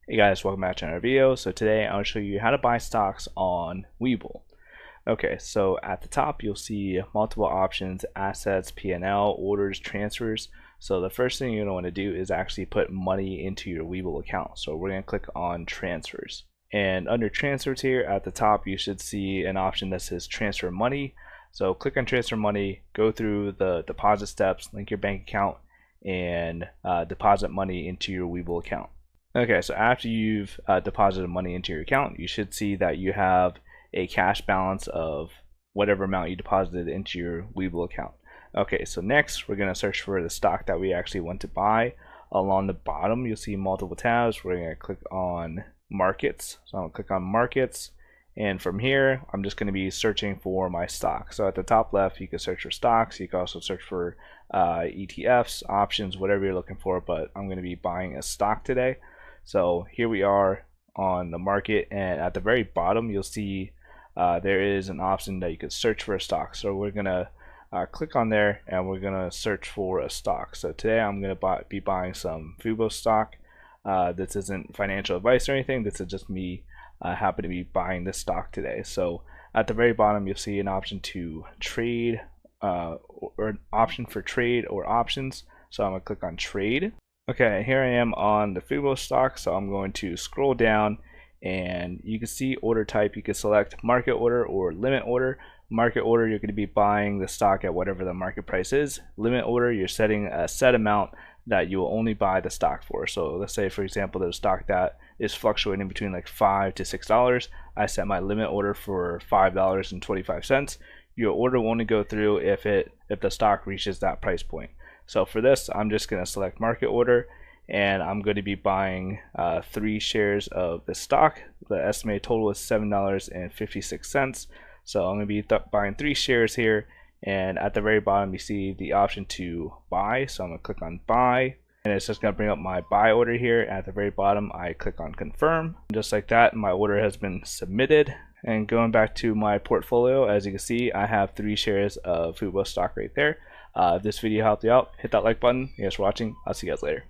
Hey guys, welcome back to another video. So today I'll show you how to buy stocks on WeBull. Okay, so at the top you'll see multiple options: assets, P&L, orders, transfers. So the first thing you're going to want to do is actually put money into your WeBull account. So we're going to click on transfers. And under transfers here at the top you should see an option that says transfer money. So click on transfer money, go through the deposit steps, link your bank account, and deposit money into your WeBull account. Okay, so after you've deposited money into your account, you should see that you have a cash balance of whatever amount you deposited into your WeBull account. Okay, so next we're going to search for the stock that we actually want to buy. Along the bottom, you'll see multiple tabs. We're going to click on markets. So I'm going to click on markets. And from here, I'm just going to be searching for my stock. So at the top left, you can search for stocks. You can also search for ETFs, options, whatever you're looking for. But I'm going to be buying a stock today. So here we are on the market, and at the very bottom you'll see there is an option that you could search for a stock. So we're gonna click on there and we're gonna search for a stock. So today I'm gonna be buying some WeBull stock. This isn't financial advice or anything. This is just me happen to be buying this stock today. So at the very bottom you'll see an option to trade or an option for trade or options. So I'm gonna click on trade. Okay, here I am on the WeBull stock, so I'm going to scroll down and you can see order type. You can select market order or limit order. Market order, you're going to be buying the stock at whatever the market price is. Limit order, you're setting a set amount that you will only buy the stock for. So let's say, for example, there's a stock that is fluctuating between like $5 to $6. I set my limit order for $5.25. Your order will only go through if the stock reaches that price point. So for this, I'm just going to select market order, and I'm going to be buying 3 shares of the stock. The estimated total is $7.56. So I'm going to be buying 3 shares here, and at the very bottom you see the option to buy. So I'm going to click on buy, and it's just going to bring up my buy order here. At the very bottom I click on confirm. Just like that, my order has been submitted. And going back to my portfolio, as you can see, I have 3 shares of WeBull stock right there. If this video helped you out, hit that like button. Thanks for watching. I'll see you guys later.